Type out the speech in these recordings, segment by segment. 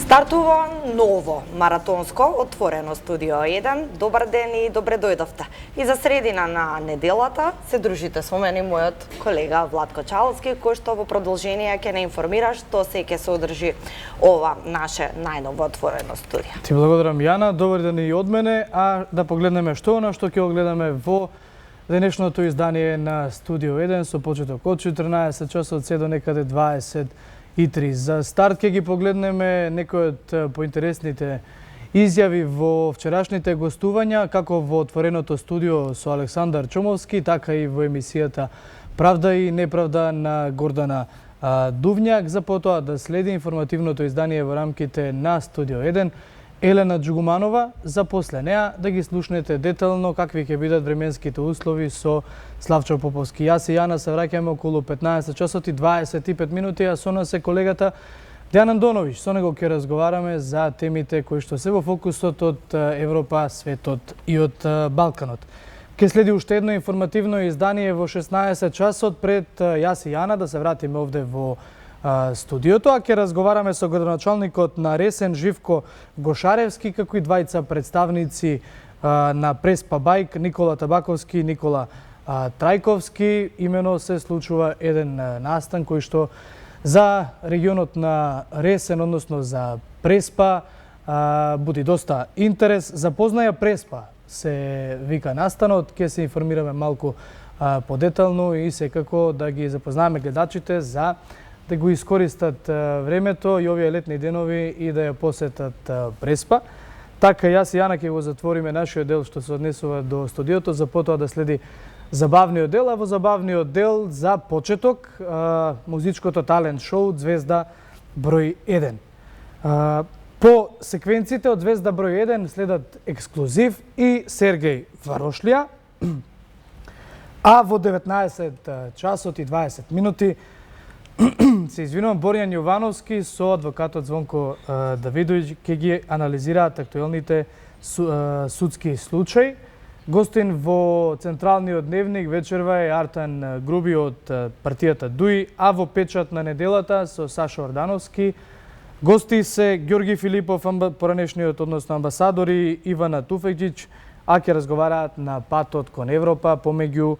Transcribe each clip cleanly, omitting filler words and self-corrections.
Стартува ново маратонско отворено студио 1. Добар ден и добре дојдовте. И за средина на неделата се дружите со мене и мојот колега Владко Чаловски, кој што во продолжение ќе не информира што се ќе се одржи ова наше најново отворено студио. Ти благодарам, Јана. Добар ден и од мене, а да погледнеме што ќе го гледаме во денешното издание на Студио 1 со почеток од 14 часот се до некаде 23. За старт ќе ги погледнеме некои од поинтересните изјави во вчерашните гостувања, како во отвореното студио со Александар Чомовски, така и во емисијата Правда и неправда на Гордана Дувњак. За потоа да следи информативното издание во рамките на Студио 1 Елена Джугуманова, за после неа да ги слушнете детално какви ќе бидат временските услови со Славчо Поповски. Јас и Јана се враќаме околу 15 часот и 25 минути, а со нас е колегата Дејан Андоновиќ. Со него ќе разговараме за темите кои што се во фокусот од Европа, светот и од Балканот. Ке следи уште едно информативно издание во 16 часот пред јас и Јана да се вратиме овде во студиото, а ќе разговараме со градоначалникот на Ресен Живко Гошаревски, како и двајца представници на Преспа Бајк, Никола Табаковски и Никола Трајковски. Имено се случува еден настан кој што за регионот на Ресен, односно за Преспа, буди доста интерес. Запознаја Преспа се вика настанот, ќе се информираме малку подетално и секако да ги запознаеме гледачите за да го искористат времето и овие летни денови и да ја посетат Преспа. Така јас и Јана ќе го затвориме нашиот дел што се однесува до студиото, за потоа да следи забавниот дел, а во забавниот дел за почеток музичкото талент шоу Звезда број 1. По секвенците од Звезда број 1 следат Ексклузив и Сергеј Варошлија, а во 19 часот и 20 минути се извинувам, Борјан Јовановски со адвокатот Звонко Давидовиќ ќе ги анализираат актуелните судски случаи. Гостин во централниот дневник вечерва е Артан Груби од партијата ДУИ, а во печат на неделата со Сашо Ордановски гости се Ѓорги Филипов, поранешниот, односно амбасадор, и Ивана Туфекџиќ, а ќе разговараат на патот кон Европа помеѓу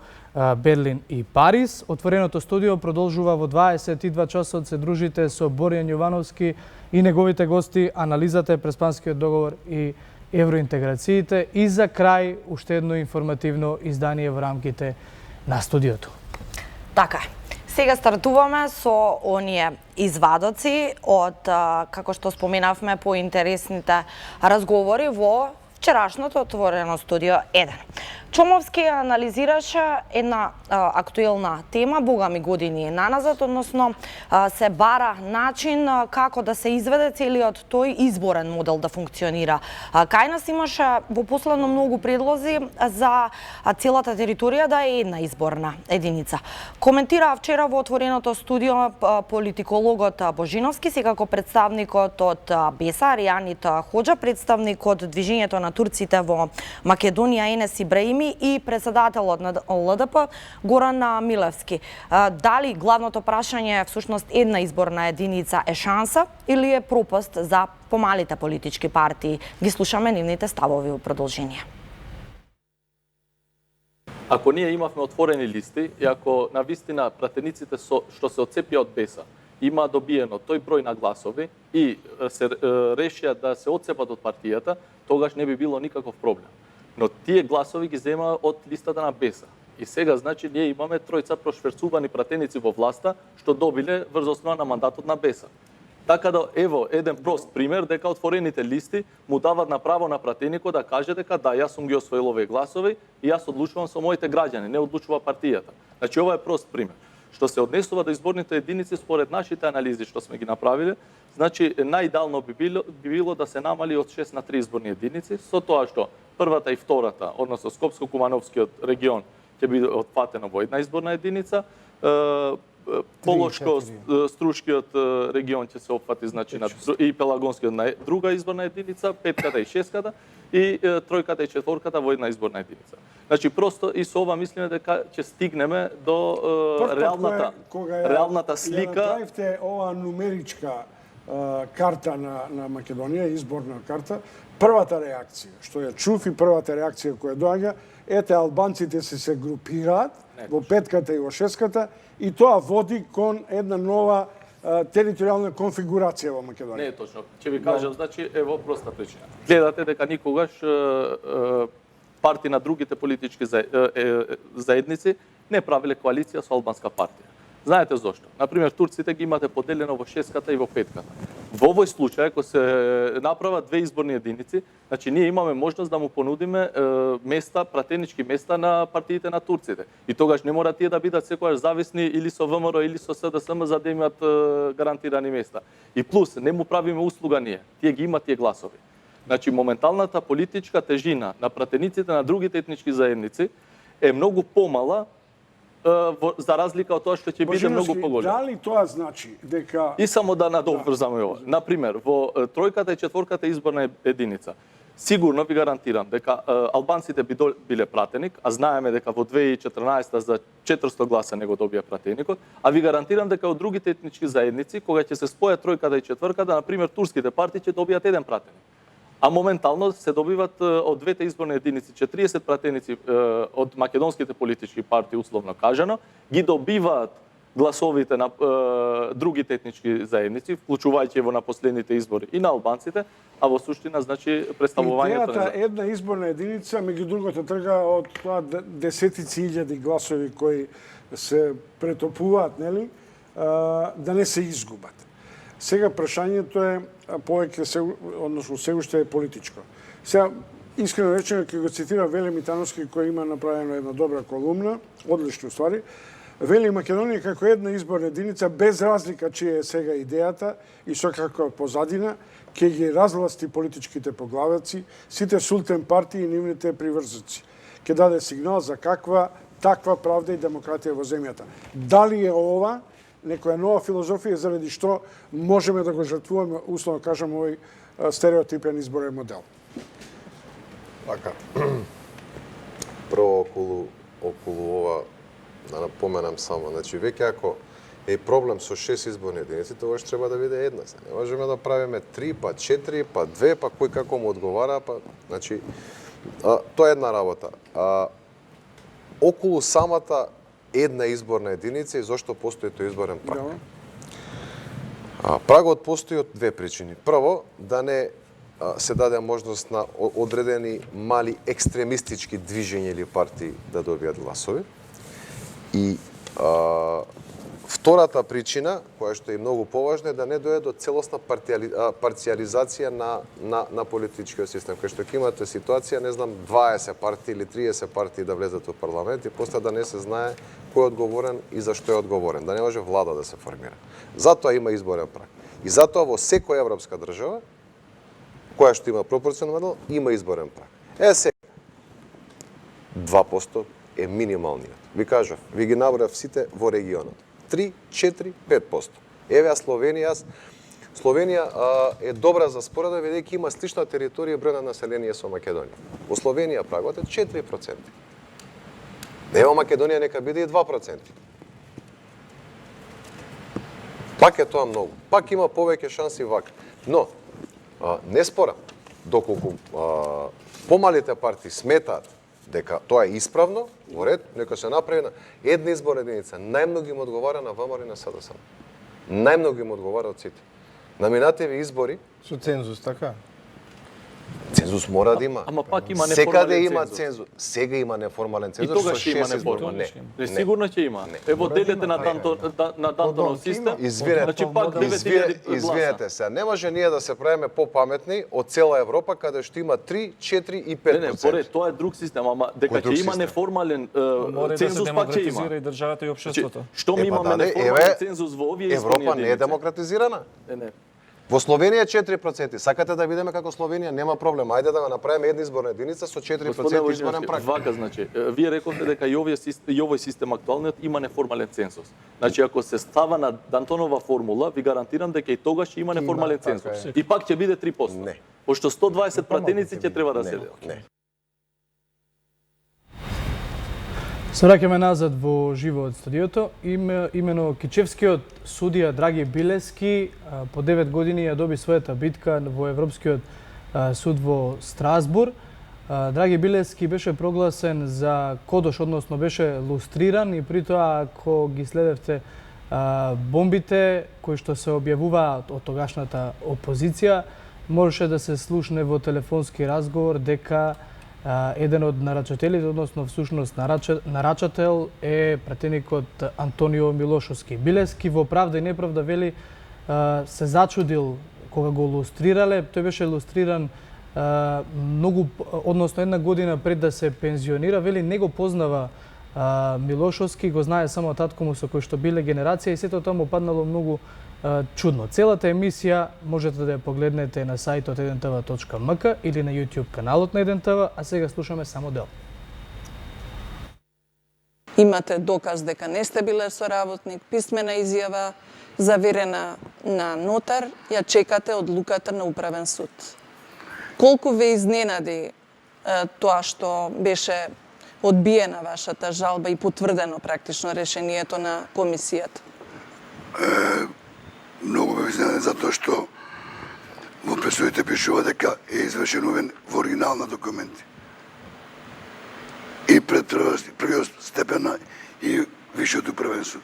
Берлин и Париз. Отвореното студио продолжува во 22 часот, се дружите со Борјан Јовановски и неговите гости, анализата е Преспанскиот договор и евроинтеграциите, и за крај уште едно информативно издание во рамките на студиото. Така е. Сега стартуваме со оние извадоци од, како што споменавме, по интересните разговори во вчерашното отворено студио 1. Чомовски анализираше една актуелна тема, богами години наназад, односно се бара начин како да се изведе целиот тој изборен модел да функционира. Кај нас имаше во последно многу предлози за целата територија да е една изборна единица. Коментира вчера во отвореното студио политикологот Божиновски, секако представникот од БЕСА, Ријанит Хоџа, представникот Движењето на турците во Македонија Енес Ибраими и председателот на ЛДП Горан Милевски. Дали главното прашање всушност една изборна единица е шанса или е пропаст за помалите политички партии? Ги слушаме нивните ставови во продолжение. Ако ние имавме отворени листи и ако навистина пратениците што се отцепија од БЕСА има добиено тој број на гласови и се решија да се отцепат од партијата, тогаш не би било никаков проблем. Но тие гласови ги зема од листата на БЕСА. И сега, значи, ние имаме тројца прошверцувани пратеници во власта што добиле врз основа на мандатот на БЕСА. Така да, ево, еден прост пример, дека отворените листи му дават на право на пратеникот да каже дека да, јас сум ги освоил овие гласови и јас одлучувам со моите граѓани, не одлучува партијата. Значи, ова е прост пример. Што се однесува до изборните единици, според нашите анализи што сме ги направиле, значи најидеално би било да се намали од 6 на 3 изборни единици, со тоа што првата и втората, односно Скопско-Кумановскиот регион ќе биде отфатено во една изборна единица, Полошко-Струшкиот регион ќе се опфати, значи, и Пелагонскиот на друга изборна единица, петката и шестката, и тројката и четворката во една изборна единица. Значи, просто и со ова мислиме дека ќе стигнеме до реалната слика. Ја направивте ова нумеричка карта на Македонија, изборна карта, првата реакција, што ја чув и првата реакција која доаѓа, ете албанците се групираат во петката и во шестката и тоа води кон една нова територијална конфигурација во Македонија. Не е точно. Ќе ви кажам, значи, ево проста причина. Гледате дека никогаш партии на другите политички заедници не правиле коалиција со албанска партија. Знаете зошто? Например, турците ги имате поделено во шестката и во петката. Во овој случај, ако се направат две изборни единици, значи ние имаме можност да му понудиме места, пратенички места на партиите на турците. И тогаш не мора тие да бидат секогаш зависни или со ВМРО или со СДСМ за да имат гарантирани места. И плюс, не му правиме услуга ние. Тие ги имат тие гласови. Значи, моменталната политичка тежина на пратениците на другите етнички заедници е многу помала за разлика од тоа што ќе биде многу поголем. Дали тоа значи дека... И само да надоврзам ова. Например, во тројката и четворката изборна единица, сигурно ви гарантирам дека албанците би биле пратеник, а знаеме дека во 2014 за 400 гласа не го добија пратеникот, а ви гарантирам дека од другите етнички заедници, кога ќе се спојат тројката и четворката, например, турските партии ќе добијат еден пратеник. А моментално се добиват од двете изборни единици 40 пратеници од македонските политички партии, условно кажано, ги добиваат гласовите на другите етнички заедници, вклучувајќи во на последните избори и на албанците, а во суштина, значи, представувањето... Идејата една изборна единица, меѓу другото, трга од тоа десетици илјади гласови кои се претопуваат, нели, да не се изгубат. Сега прашањето е повеќе односно се уште е политичко. Сега искрено речено ќе го цитира Вели Митановски кој има направено една добра колумна, одлична ствари. Вели Македонија како една изборна единица без разлика чија е сега идејата и со каква позадина ќе ги разласти политичките поглаваци, сите султен партии и нивните приврзници. Ќе даде сигнал за каква таква правда и демократија во земјата. Дали е ова некоја нова филозофија заради што можеме да го жртвуваме, условно кажам, овој стереотипен изборен модел? Така. Прво околу ова да напоменам само, значи веќе ако е проблем со 6 изборни единици, тогаш треба да биде една. Не можеме да правиме 3, па 4, па 2, па кој како му одговара, па значи тоа е една работа. Околу самата една изборна единица и зошто постои тој изборен праг. Прагот постои од две причини. Прво, да не се даде можност на одредени мали екстремистички движења или партии да добијат гласови. И втората причина, која што е многу поважна, е да не дојде до целосна парциализација на политичкиот систем. Кај што ќе имате ситуација, не знам, 20 партии или 30 партии да влезат во парламент и после да не се знае кој е одговорен и зашто е одговорен, да не може влада да се формира. Затоа има изборен праг. И затоа во секоја европска држава, која што има пропорционален модел, има изборен праг. Сега 2% е минималниот. Ви кажав, ви ги набројав сите во регионот. 3, 4, 5%. Еве Словенија е добра за споредба, бидејќи има слична територија и број на население со Македонија. Во Словенија прагот е 4%. Ево Македонија нека биде и 2%. Пак е тоа многу. Пак има повеќе шанси вака. Но, не спорам, доколку помалите партии сметаат дека тоа е исправно, во ред, нека се направи една изборна единица. Најмногу им одговара на ВМРО и на СДСМ. Најмногу им одговара од сите. На минативи избори... Со цензус, така? Цензус мора да има. Ама пак има секаде неформален има цензус. цензус. Сега има неформален цензус. И тогаш ќе има неформален. Не, сигурно ќе има. Ево делите на Дантонов систем. Извинете, пак 9000 извинете се, не може ние да се правиме попаметни од цела Европа каде што има 3, 4 и 5%. Не, поред, тоа е друг систем, ама дека ќе има неформален цензус пак ќе има. И државата и општеството. Што ми имаме неформален цензус во овие изборни Европа не е демократизирана. Не. Во Словенија 4%. Сакате да видиме како Словенија, нема проблем. Ајде да го направиме една изборна единица со 4% изборен праг. Вака, значи, вие рековте дека и овој систем актуалниот има неформален цензус. Значи, ако се става на Дантонова формула, ви гарантирам дека и тогаш ќе има неформален цензус. И пак ќе биде 3%. Не. Пошто 120 пратеници ќе треба да седат. Не. Се враќаме назад во живо од студиото. Имено кичевскиот судија Драги Билески по 9 години ја доби својата битка во Европскиот суд во Страсбур. Драги Билески беше прогласен за кодош, односно беше лустриран, и при тоа, ако ги следевте бомбите кои што се објавуваат од тогашната опозиција, можеше да се слушне во телефонски разговор дека еден од нарачателите, односно всушност нарачател е пратеникот Антонио Милошовски. Билески во Правда и неправда вели се зачудил кога го лустрирале. Тој беше лустриран многу, односно една година пред да се пензионира. Вели не го познава Милошовски, го знае само татко му со кој што биле генерација, и сето тоа му паднало многу чудно. Целата емисија можете да ја погледнете на сајтот 1tv.mk или на YouTube каналот на 1tv, а сега слушаме само дел. Имате доказ дека не сте биле соработник, писмена изјава заверена на нотар, ја чекате одлуката на управен суд. Колку ве изненади тоа што беше одбиена вашата жалба и потврдено практично решението на комисијата? Многу ме изненаден затоа што во пресудите пишува дека е извршен увен во оригинал на документи. И пред првиот степена и висшиот управен суд.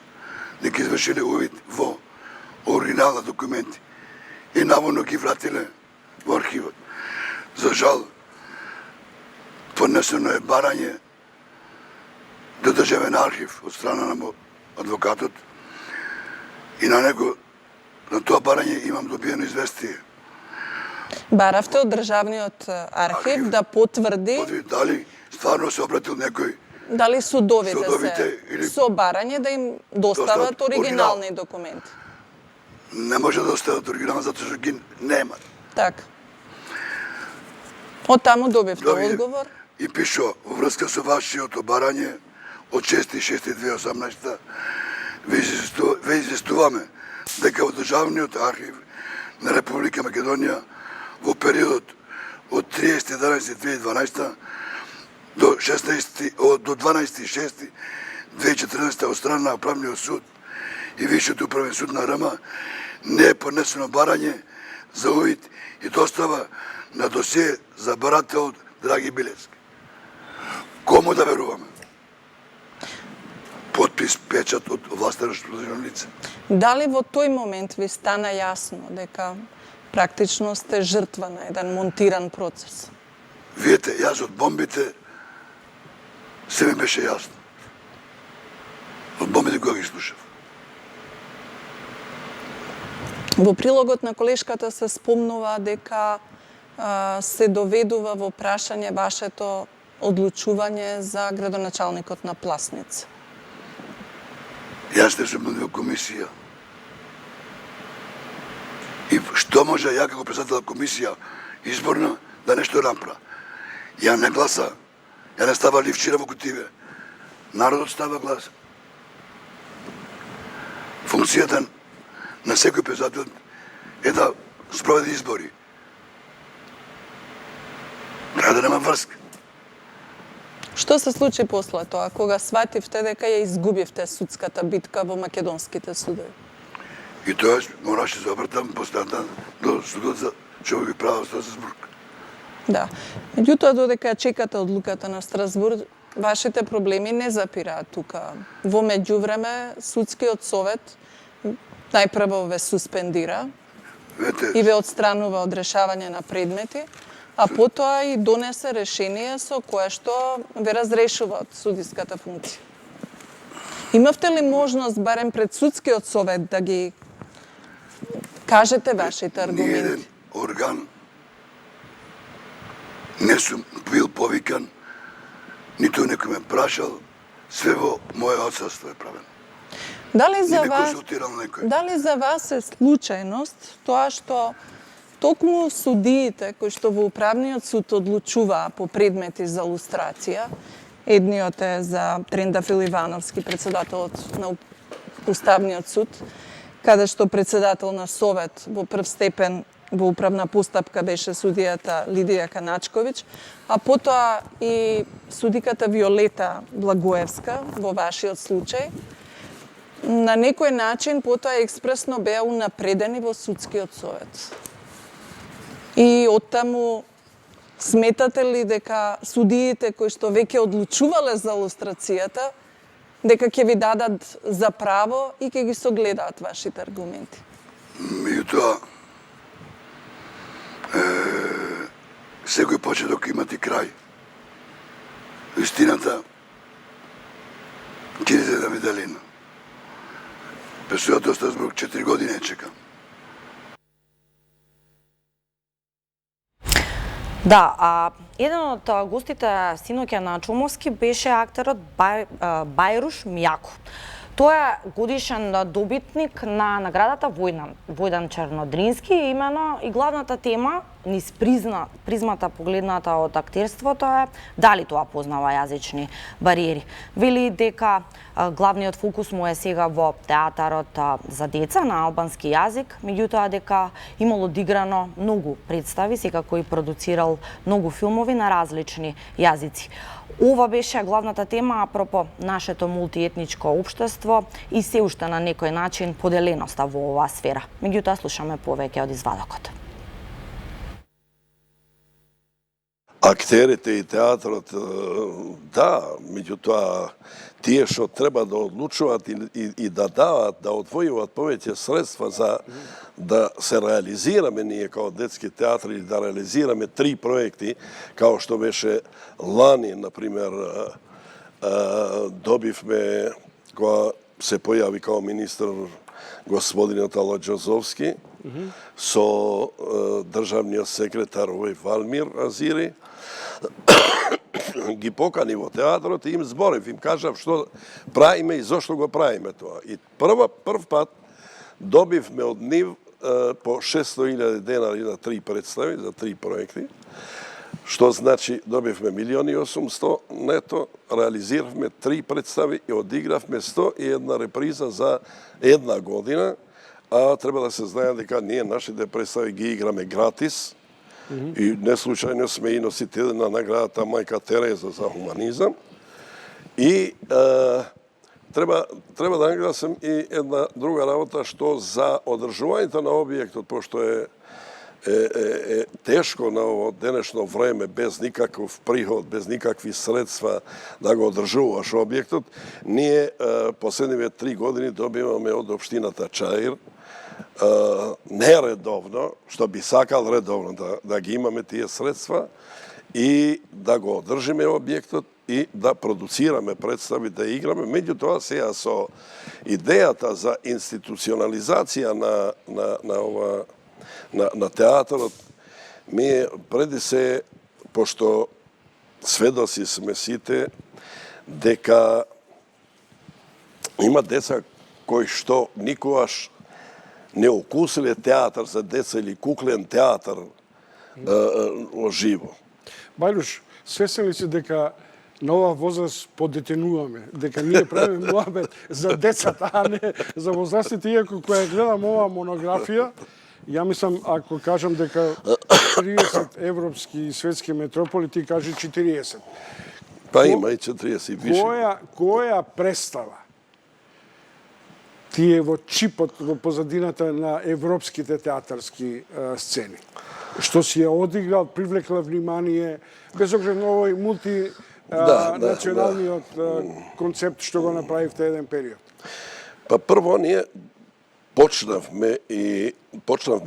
Дека извршиле увид во оригинал на документи и наводно ги вратиле во архивот. За жал, поднесено е барање до државен архив од страна на адвокатот и на него, на тоа барање имам добиено известие. Баравте од државниот архив да потврди дали стварно се обратил некој, дали судовите или се со барање да им достават оригинални документи. Не може да остават оригинални затоа што ги немат. Така. Од таму добивте одговор? И пишува во врска со вашиот барање од 6.6.2018 ве известуваме дека во Државниот архив на Република Македонија во периодот од 30.11.2012 до 12.6.2014 од страна на Управниот суд и Висшиот управен суд на РМ не е поднесено барање за увид и достава на досие за барателот Драги Билески. Кому да веруваме? Подпис, печат од властојащо лице. Дали во тој момент ви стана јасно дека практично сте жртва на еден монтиран процес? Видете, јас од бомбите се ми беше јасно. Од бомбите кога ги слушав. Во прилогот на колешката се спомнува дека се доведува во прашање вашето одлучување за градоначалникот на Пласница. Јас не сум во комисија. И што може ја како председател комисија изборна да нешто направа? Ја не гласа, ја не става ливчира во кутиве. Народот става глас. Функцијата на секој председател е да спроведе избори. Треба да нема врска. Што се случи после тоа, кога свативте дека ја изгубивте судската битка во македонските судови? И тоа мораше да се обратам постојано до судот за човеки права во Страсбург. Да. Меѓутоа, додека чекате одлуката на Страсбург, вашите проблеми не запираат тука. Во меѓувреме, судскиот совет најпрво ве суспендира и ве отстранува од решавање на предмети, а потоа и донесе решение со кое што ве разрешува од судиската функција. Имавте ли можност барем пред судскиот совет да ги кажете вашите аргументи? Ниеден орган не сум бил повикан, ниту некој ме прашал, све во моје отсутство е правено. Дали за вас е случајност тоа што токму судиите кои што во управниот суд одлучуваа по предмети за лустрација, едниот е за Трендафил Ивановски, председателот на Уставниот суд, каде што председател на совет во прв степен во управна постапка беше судијата Лидија Каначковиќ, а потоа и судиката Виолета Благоевска во вашиот случај. На некој начин потоа експресно беа унапредени во судскиот совет. И оттаму сметате ли дека судиите кои што веќе одлучувале за лустрацијата, дека ќе ви дадат за право и ќе ги согледаат вашите аргументи? Меѓутоа, секој почеток имати крај. Истината ќе се да ми далина. Пресудата Страсбург 4 години чекам. Да, а еден од гостите синоќа на Чумовски беше актерот Бајруш Мјако. Тој е годишен добитник на наградата Војдан Чернодрински, имено и главната тема низ призмата погледната од актерството е дали тоа познава јазични бариери. Вели дека главниот фокус му е сега во театарот за деца на албански јазик, меѓутоа дека имало одиграно многу представи, секако и продуцирал многу филмови на различни јазици. Ова беше главната тема апропо нашето мултиетничко општество и се уште на некој начин поделеноста во оваа сфера. Меѓутоа слушаме повеќе од извадокот. Актерите и театрот, да, меѓутоа тие што треба да одлучуваат и да дават, да одвојуваат повеќе средства за да се реализираме ние као детски театри или да реализираме 3 проекти, као што беше лани, например, добивме, кога се појави као министр господинот Ало Џозовски, со државниот секретар Валмир Азири, ги покани во театрот и им зборев, им кажав што правиме и зошто го правиме тоа. И прв пат добивме од нив по 600.000 денари за 3 представи, за 3 проекти, што значи добивме 1.800.000 нето, реализиравме 3 представи и одигравме 101 реприза за една година, а треба да се знае дека ние нашите представи ги играме гратис, и не случајно сме и носители на наградата Мајка Тереза за хуманизам. И треба да нагласам и една друга работа, што за одржувањето на објектот, пошто е тешко на ово денешно време, без никаков приход, без никакви средства да го одржуваш објектот, ние последниве 3 години добиваме од општината Чаир нередовно, што би сакал редовно да ги имаме тие средства и да го одржиме објектот и да продуцираме представи, да играме. Меѓутоа сега со идејата за институционализација на театарот, ми преди се, пошто сведоци сме сите, дека има деца кои што никогаш не окусиле театар за деца или куклен театар оживо. Бајруш, свесен ли си дека на оваа возраст подетенуваме, дека ние правиме муабет за децата, а не за возрастите, иако кога гледам оваа монографија, ја мислам, ако кажам дека 30 европски и светски метрополи, ти кажи 40. Па има и 40 и више. Која представа ти е во чипот, во позадината на европските театарски сцени? Што си ја одиграл, привлекла внимание, без оглед на овој мултинационалниот концепт што го направивте еден период? Па прво ние почнавме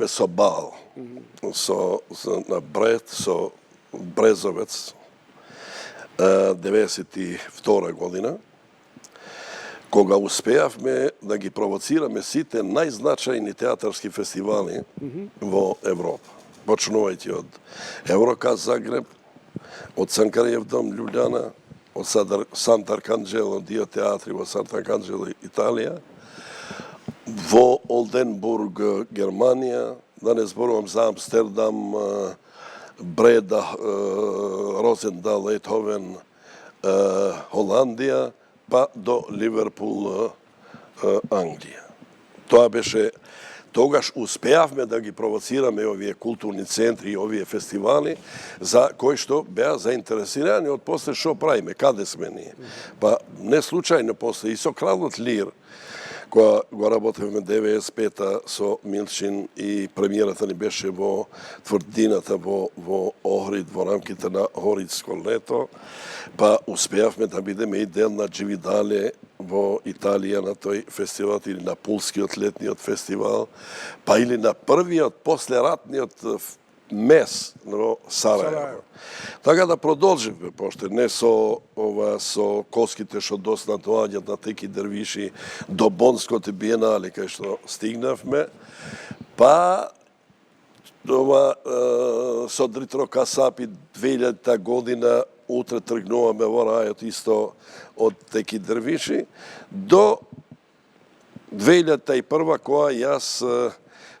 со бал, на Бред, со Брезовец, 92 година, кога успеавме да ги провоцираме сите најзначајни театарски фестивали во Европа. Почнувајќи од Евроказ Загреб, од Санкариев дом Љубљана, од Сант'Арканџело Дио театри во Сант'Арканџело Италија, во Олденбург Германија, да не зборувам за Амстердам, Бреда, Розендал, Етховен, Холандија, па до Ливерпул, Англија. Тоа беше тогаш успеавме да ги провоцираме овие културни центри и овие фестивали за кои што беа заинтересирани од после што правиме, каде сме ние. Па не случајно после и со Кралот Лир, која го работевме 95-та со Милчин и премиерата ни беше во тврдината во Охрид, во рамките на Охридско лето, па успеавме да бидеме и дел на Дживидале во Италија на тој фестивал или на Пулскиот летниот фестивал, па или на првиот послератниот мес во Сарајево. Така да продолжиме, пошто не со коските што доста доаѓаат на теки дервиши до Бонското биенале кај што стигнавме, па со Дритро Касапи 2000 година утре тргнуваме во рајот исто од теки дервиши до 2001 која јас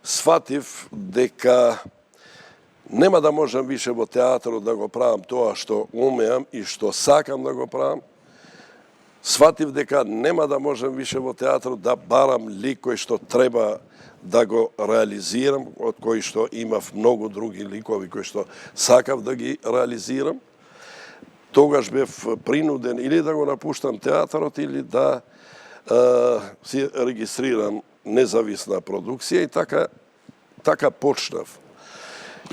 сватив дека нема да можам више во театарот да го правам тоа што умеам и што сакам да го правам. Сватив дека нема да можам више во театарот да барам лик кој што треба да го реализирам, од кои што имав многу други ликови кои што сакав да ги реализирам. Тогаш бев принуден или да го напуштам театарот или да си регистрирам независна продукција и така почнав.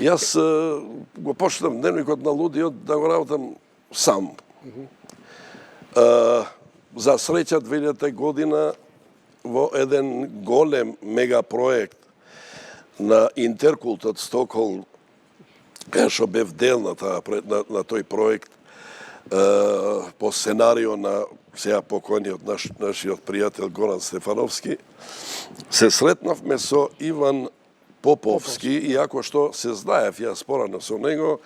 Јас го почнав Дневникот на лудиот да го работам сам. За среќа 2000 година во еден голем мегапроект на Интеркултот Стокхолм, кај што бев дел на тој проект по сценарио на сега покојниот нашиот пријател Горан Стефановски, се сретнавме со Иван Поповски, иако што се знаев јас порано со него,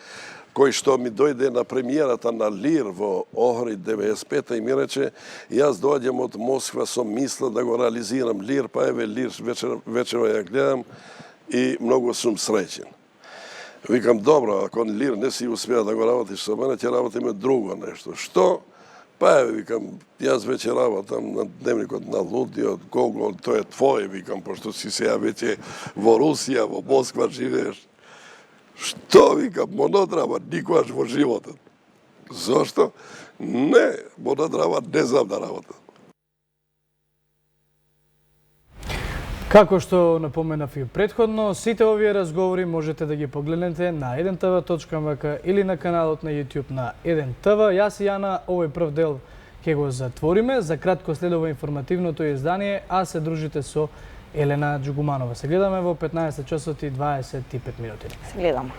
кој што ми дојде на премиерата на Лир во Охрид 95-та и ми рече, јас доаѓам од Москва со мисла да го реализирам Лир, па еве Лир вечера ја гледам и многу сум среќен. Викам, добро, ако Лир не си успеа да го работиш со мене, ќе работиме друго нешто. Што? Па еве, викам, јас веќе работам на Дневникот на лудиот, Гогол, тој е твој, викам, пошто си сега веќе во Русија, во Москва живееш. Што, викам, монодрама никогаш во животот. Зошто? Не, монодрама не знам да работам. Како што напоменав и претходно, сите овие разговори можете да ги погледнете на 1tv.mk или на каналот на YouTube на 1tv. Јас и Јана овој прв дел ќе го затвориме. За кратко следува информативното издание, а се дружите со Елена Джугуманова. Се гледаме во 15 часот и 25 минути. Се гледаме.